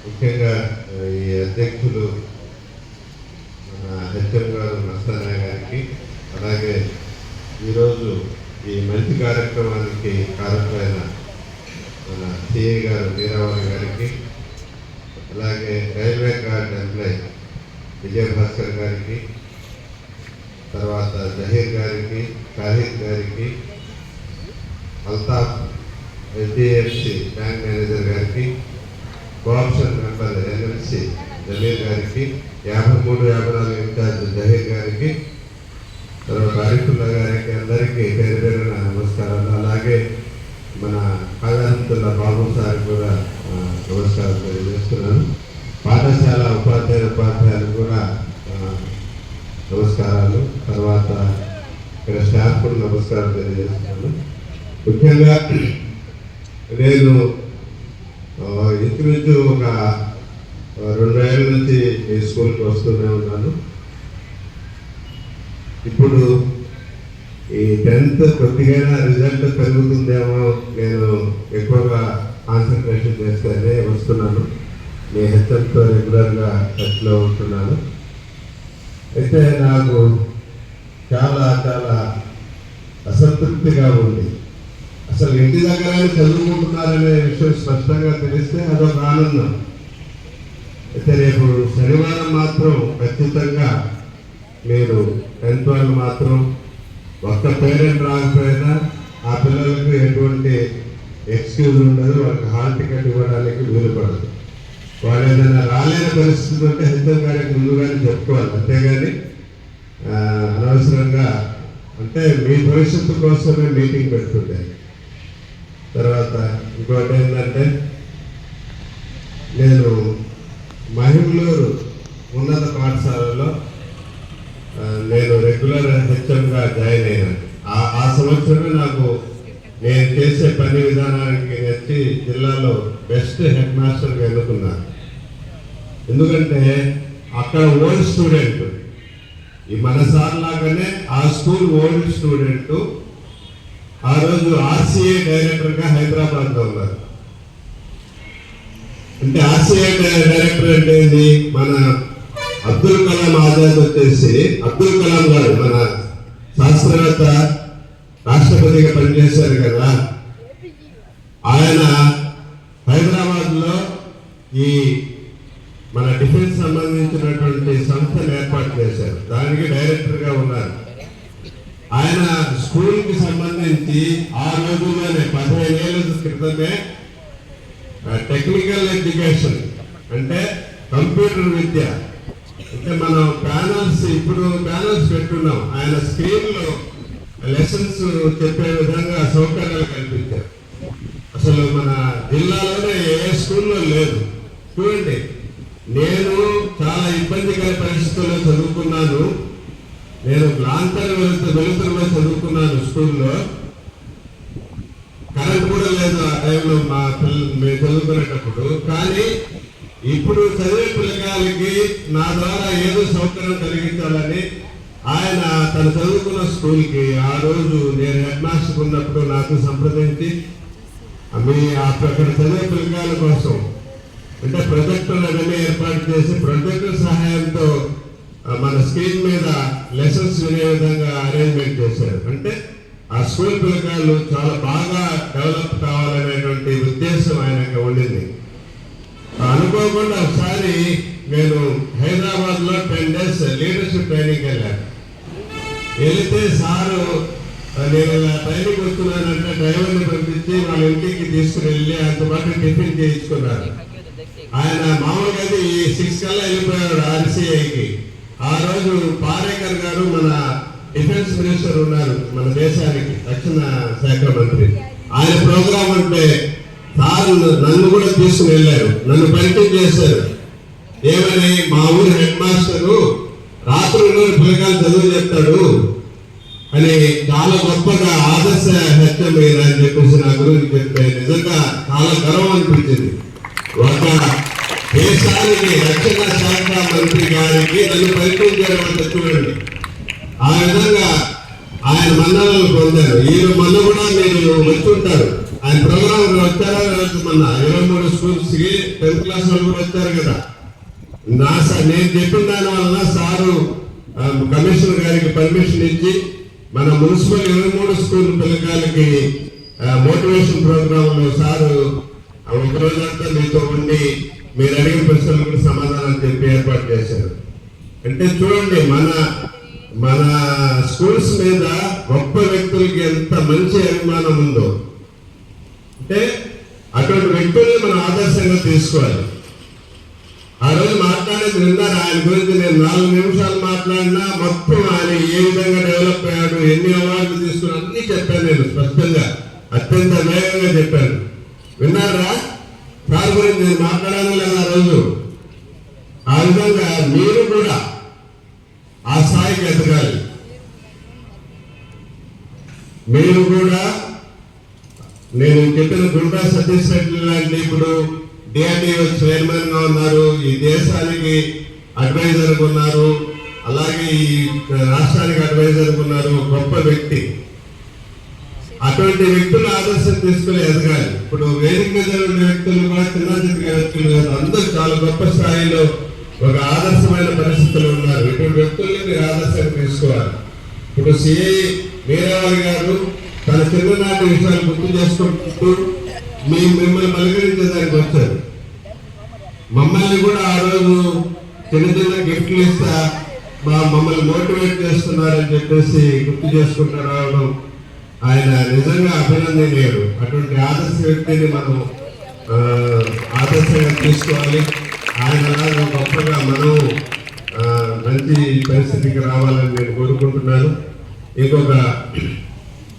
ముఖ్యంగా ఈ అధ్యక్షులు మన హెచ్ఎం గారు మస్తానయ్య గారికి, అలాగే ఈరోజు ఈ మంచి కార్యక్రమానికి కారకులైన మన సిఐ గారు వీరావళి గారికి, అలాగే రైల్వే గార్డ్ ఎంప్లాయ్ విజయభాస్కర్ గారికి, తర్వాత జహీర్ గారికి, షాహిద్ గారికి, అల్తాఫ్ HDFC బ్యాంక్ మేనేజర్ గారికి, కోఆప్షన్ మెంబర్ NLC జమీర్ గారికి, 53-54 ఇన్ఛార్జ్ జహీర్ గారికి, తర్వాత ఆరిఫుల్లా గారికి, అందరికీ పేరు పేరున నమస్కారాలు. అలాగే మన కాళహంతుల్లా బాబు సార్ కూడా నమస్కారం తెలియజేస్తున్నాను. పాఠశాల ఉపాధ్యాయులు కూడా నమస్కారాలు. తర్వాత ఇక్కడ స్టాఫ్ కూడా నమస్కారం తెలియజేస్తున్నాను. ముఖ్యంగా నేను ఇంచుమించు ఒక 2 ఏళ్ళ నుంచి ఈ స్కూల్కి వస్తూనే ఉన్నాను. ఇప్పుడు ఈ 10th కొద్దిగా రిజల్ట్ పెరుగుతుందేమో, నేను ఎక్కువగా కాన్సన్ట్రేషన్ చేస్తేనే వస్తున్నాను. మీ హెచ్ఎంతో రెగ్యులర్గా టచ్లో ఉంటున్నాను. అయితే నాకు చాలా అసంతృప్తిగా ఉంది. అసలు ఇంటి దగ్గర చదువుకుంటున్నారనే విషయం స్పష్టంగా తెలిస్తే అదొక ఆనందం. అయితే రేపు శనివారం మాత్రం ఖచ్చితంగా మీరు 10th వాళ్ళు మాత్రం ఒక్క పేరెంట్ రాకపోయినా ఆ పిల్లలకు ఎటువంటి ఎక్స్క్యూజ్ ఉండదు, వాళ్ళకి హాల్ టికెట్ ఇవ్వడానికి వీలు పడదు. వాళ్ళు ఏదైనా రాలేని పరిస్థితి ఉంటే హెచ్ఎం గారికి ముందుగానే చెప్పుకోవాలి. అంతేగాని అనవసరంగా, అంటే మీ భవిష్యత్తు కోసమే మీటింగ్ పెడుతుంటాయి. తర్వాత ఇంకోటి ఏంటంటే, నేను మహిళూరు ఉన్నత పాఠశాలలో నేను రెగ్యులర్ హెచ్ఎంగా జాయిన్ అయ్యాను. ఆ సంవత్సరమే నాకు నేను చేసే పని విధానానికి నచ్చి జిల్లాలో బెస్ట్ హెడ్ మాస్టర్గా ఎన్నుకున్నాను. ఎందుకంటే అక్కడ ఓల్డ్ స్టూడెంట్, ఈ మన సార్ లాగానే ఆ స్కూల్ ఓల్డ్ స్టూడెంట్ ఆ రోజు RCA డైరెక్టర్గా హైదరాబాద్లో ఉన్నారు. అంటే RCA డైరెక్టర్ అంటే ఏంటి, మన అబ్దుల్ కలాం ఆజాద్ వచ్చేసి, అబ్దుల్ కలాం గారు మన శాస్త్రవేత్త, రాష్ట్రపతిగా పనిచేశారు కదా, ఆయన హైదరాబాద్లో ఈ మన డిఫెన్స్ సంబంధించినటువంటి సంస్థను ఏర్పాటు చేశారు. దానికి డైరెక్టర్గా ఉన్నారు. ఆయన స్కూల్కి సంబంధించి ఆ రోజుల్లోనే 15 ఏళ్ళ క్రితమే టెక్నికల్ ఎడ్యుకేషన్ అంటే కంప్యూటర్ విద్య, అంటే మనం ప్యానల్స్, ఇప్పుడు ప్యానల్స్ పెట్టున్నాం, ఆయన స్క్రీన్లో లెసన్స్ చెప్పే విధంగా సౌకర్యాలు కల్పించారు. అసలు మన జిల్లాలోనే ఏ స్కూల్లో లేదు. చూడండి, నేను చాలా ఇబ్బందికర పరిస్థితుల్లో చదువుకున్నాను. నేను లాంతర్ వెలుతురులో చదువుకున్నాను స్కూల్లో. కరెంట్ కూడా లేదు ఆ టైంలో మా మేము చదువుకునేటప్పుడు. కానీ ఇప్పుడు చదివే పిల్లగాలకి నా ద్వారా ఏదో సౌకర్యం కలిగించాలని ఆయన తను చదువుకున్న స్కూల్కి ఆ రోజు నేను హెడ్ మాస్టర్ ఉన్నప్పుడు నాకు సంప్రదించి అక్కడ చదివే పిల్లగాల కోసం అంటే ప్రొజెక్టర్ అవన్నీ ఏర్పాటు చేసి ప్రొజెక్టర్ సహాయంతో మన స్క్రీన్ మీద లెసన్స్ వినే విధంగా అరేంజ్మెంట్ చేశారు. అంటే ఆ స్కూల్ పిల్లకాయలు చాలా బాగా డెవలప్ కావాలనేటువంటి ఉద్దేశం ఆయనకు ఉండింది. అనుకోకుండా ఒకసారి నేను హైదరాబాద్లో 10 days లీడర్షిప్ ట్రైనింగ్ వెళ్ళాను. వెళితే సారు నేను ట్రైనింగ్ వస్తున్నానంటే డ్రైవర్ని పంపించి వాళ్ళ ఇంటికి తీసుకుని వెళ్ళి ఆయనతో పాటు టిఫిన్ చేయించుకున్నారు. ఆయన మామూలుగా 6 కల్లా వెళ్ళిపోయాడు RCAకి. ఆ రోజు పారేకర్ గారు మన డిఫెన్స్ మినిస్టర్ ఉన్నారు మన దేశానికి, రక్షణ శాఖ మంత్రి. ఆయన ప్రోగ్రాం అంటే సార్ నన్ను కూడా తీసుకుని వెళ్ళారు, నన్ను పరిచయం చేశారు. ఏమని, మా ఊరు హెడ్ మాస్టరు రాత్రులు పిల్లకాయలు చదువు చెప్తాడు అని చాలా గొప్పగా ఆదర్శ హెచ్చం అని చెప్పేసి నా గురించి చెప్తే నిజంగా చాలా గర్వం అనిపించింది. ఒక దేశానికి రక్షణ శాఖ మంత్రి గారికి నన్ను పరిచయం చేయడం అంటే చూడండి, ఆ విధంగా ఆయన మన్ననలు పొందారు. ఈ మొన్న కూడా మీరు వచ్చుంటారు, ఆయన ప్రోగ్రామ్ వచ్చారా మొన్న 23 స్కూల్స్ కి 10th క్లాస్ వాళ్ళు కూడా వచ్చారు కదా. నేను చెప్పిన దాని వలన సారు కమిషనర్ గారికి పర్మిషన్ ఇచ్చి మన మున్సిపల్ 23 స్కూల్ పిల్లకాయలకి మోటివేషన్ ప్రోగ్రామ్ లో సారు ఒక రోజంతా మీతో ఉండి మీరు అడిగిన ప్రశ్నలు కూడా సమాధానం చెప్పి ఏర్పాటు చేశారు. అంటే చూడండి మన స్కూల్స్ మీద గొప్ప వ్యక్తులకి ఎంత మంచి అభిమానం ఉందో. అంటే అటువంటి వ్యక్తుల్ని మనం ఆదర్శంగా తీసుకోవాలి. ఆ రోజు మాట్లాడేది విన్నారు ఆయన గురించి. నేను 4 నిమిషాలు మాట్లాడినా మొత్తం ఆయన ఏ విధంగా డెవలప్ అయ్యాడు, ఎన్ని అవార్డులు తీసుకున్నా అన్ని చెప్పాను. నేను స్పష్టంగా అత్యంత వేగంగా చెప్పాను. విన్నారా? సార్ గురించి నేను మాట్లాడాను లేదా ఆ రోజు. ఆ విధంగా మీరు కూడా ఆ స్థాయికి ఎదగాలి. మీరు కూడా నేను చెప్పిన గుండా సతీష్ రెడ్డి లాంటి ఇప్పుడు డిఆర్డీఓ చైర్మన్ గా ఉన్నారు, ఈ దేశానికి అడ్వైజర్ ఉన్నారు, అలాగే ఈ రాష్ట్రానికి అడ్వైజర్ ఉన్నారు, గొప్ప వ్యక్తి. అటువంటి వ్యక్తులు ఆదర్శం తీసుకుని ఎదగాలి. ఇప్పుడు వేదిక మీద ఉండే వ్యక్తులు కూడా చిన్న వ్యక్తులు కాదు, అందరూ చాలా గొప్ప స్థాయిలో ఒక ఆదర్శమైన పరిస్థితులు ఉన్నారు. ఇటువంటి వ్యక్తుల్ని మీరు ఆదర్శంగా తీసుకోవాలి. ఇప్పుడు సిఐ వీరావళి గారు తన చిన్ననాటి విషయాలు గుర్తు చేసుకుంటూ మిమ్మల్ని పలకరించేదానికి వచ్చారు. మమ్మల్ని కూడా ఆ రోజు చిన్న చిన్న గిఫ్ట్లు ఇస్తా మమ్మల్ని మోటివేట్ చేస్తున్నారని చెప్పేసి గుర్తు చేసుకుంటూ రావడం ఆయన నిజంగా అభినందనీయుడు. అటువంటి ఆదర్శ వ్యక్తిని మనం ఆదర్శంగా తీసుకోవాలి. ఆయన గొప్పగా మనం మంచి పరిస్థితికి రావాలని నేను కోరుకుంటున్నాను. ఇంకొక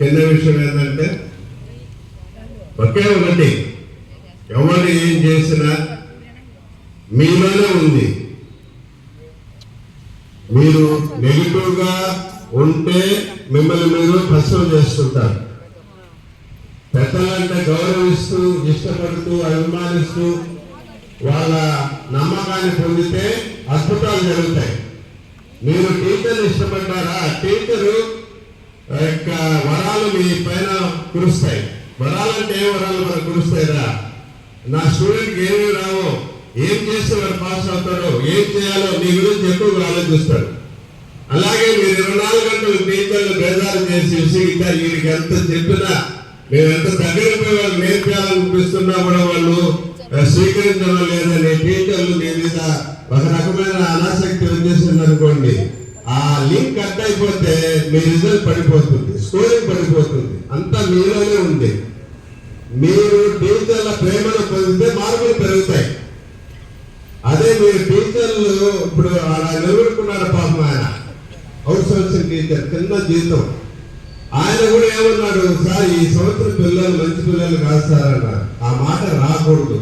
చిన్న విషయం ఏంటంటే ఒకే ఒకటి, ఎవరు ఏం చేసినా మీలోనే ఉంది. మీరు నెగిటివ్ గా ఉంటే మిమ్మల్ని మీరు భస్మం చేసుకుంటారు. పెద్దలంటే గౌరవిస్తూ, ఇష్టపడుతూ, అభిమానిస్తూ వాళ్ళ నమ్మకాన్ని పొందితే అద్భుతాలు జరుగుతాయి. మీరు టీచర్ని ఇష్టపడ్డారా, టీచరు యొక్క వరాలు మీ పైన కురుస్తాయి. వరాలంటే ఏ వరాలు మనకు కురుస్తాయిరా? నా స్టూడెంట్కి ఏమీ రావో, ఏం చేస్తే వాడు పాస్ అవుతాడో, ఏం చేయాలో నీ గురించి ఎక్కువగా ఆలోచిస్తాడు. అలాగే మీరు 24 గంటలు టీచర్లు బేజారు చేసి వీరికి ఎంత చెప్పినా, మేము ఎంత దగ్గర పోయి వాళ్ళు నేర్పాలనిపిస్తున్నా కూడా వాళ్ళు స్వీకరించడం లేదని టీచర్లు మీ మీద ఒక రకమైన అనాసక్తి వచ్చేసింది అనుకోండి, ఆ లింక్ కట్ అయిపోతే మీ రిజల్ట్ పడిపోతుంది, స్కోరింగ్ పడిపోతుంది. అంతా మీలోనే ఉంది. మీరు టీచర్ల ప్రేమను పొందితే మార్కులు పెరుగుతాయి. అదే మీరు టీచర్లు ఇప్పుడు అలా నిలబెట్టుకున్నారు పాపం, ఆయన అవుట్ సోర్సింగ్ టీచర్, చిన్న జీతం. ఆయన కూడా ఏమన్నాడు, సార్ ఈ సంవత్సరం పిల్లలు మంచి పిల్లలు కాదు సార్ అన్నారు. ఆ మాట రాకూడదు.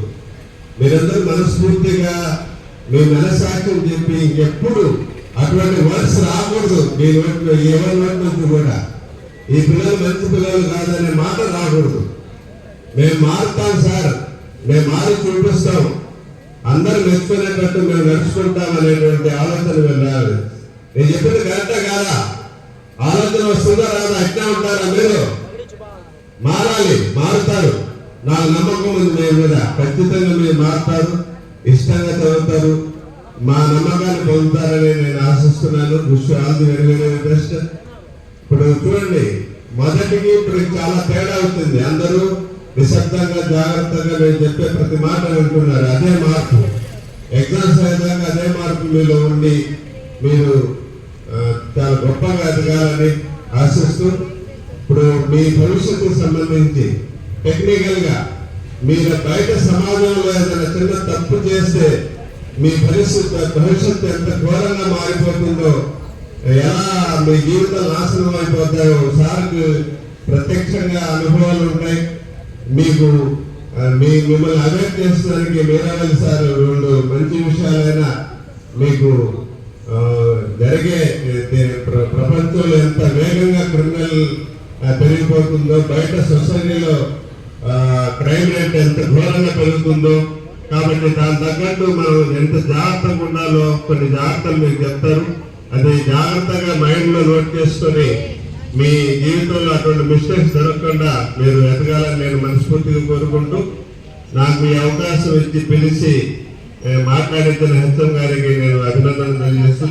మీరందరూ మనస్ఫూర్తిగా మీ మనస్సాక్షిని చెప్పి ఇంకెప్పుడు అటువంటి వర్డ్స్ రాకూడదు. మీ నోట్లో ఎవరి నోటి నుంచి కూడా ఈ పిల్లలు మంచి పిల్లలు కాదనే మాట రాకూడదు. మేము మారుతాం సార్, మేము మారి చూపిస్తాం, అందరూ మెచ్చుకునేటట్టు మేము నడుచుకుంటాం అనేటువంటి ఆలోచన వెళ్ళాలి. నేను చెప్పింది కరెక్టా కాదా? ఆలోచన వస్తుందా రాదా? అట్లా ఉంటారా? మీరు మారాలి, మారుతారు. నాకు నమ్మకం ఉంది మీ మీద. ఖచ్చితంగా మీరు మారుతారు, ఇష్టంగా చదువుతారు, మా నమ్మకాన్ని పొందుతారని నేను ఆశిస్తున్నాను. Very very best. ఇప్పుడు చూడండి, మొదటికి ఇప్పుడు చాలా తేడా అవుతుంది. అందరూ నిశ్శబ్దంగా జాగ్రత్తగా నేను చెప్పే ప్రతి మాట వింటున్నారు. అదే మార్పు ఎగ్జామ్స్ అయ్యేదాకా అదే మార్పు మీలో ఉండి మీరు చాలా గొప్పగా ఎదగాలని ఆశిస్తూ, ఇప్పుడు మీ భవిష్యత్తుకు సంబంధించి టెక్నికల్ గా మీరు బయట సమాజంలో ఏదైనా చిన్న తప్పు చేస్తే మీ భవిష్యత్తు ఎంత ఘోరంగా మారిపోతుందో, ఎలా మీ జీవితం నాశనం అయిపోతాయో సార్కి ప్రత్యక్షంగా అనుభవాలు ఉంటాయి. మీకు మిమ్మల్ని అవేర్ చేసడానికి వీరావళి సార్ 2 మంచి విషయాలైనా మీకు జరిగే ప్రపంచంలో ఎంత వేగంగా క్రిమినల్ పెరిగిపోతుందో, బయట సొసైటీలో క్రైమ్ రేట్ ఎంత ఘోరంగా పెరుగుతుందో, కాబట్టి దాని తగ్గట్టు మనం ఎంత జాగ్రత్తగా ఉండాలో కొన్ని జాగ్రత్తలు మీకు చెప్తారు. అది జాగ్రత్తగా మైండ్ లో నోట్ చేసుకొని మీ జీవితంలో అటువంటి మిస్టేక్స్ జరగకుండా మీరు ఎదగాలని నేను మనస్ఫూర్తిగా కోరుకుంటూ నాకు ఈ అవకాశం ఇచ్చి పిలిచి మాట్లాడించిన హెచ్ఎం గారికి నేను అభినందనలు తెలియజేస్తూ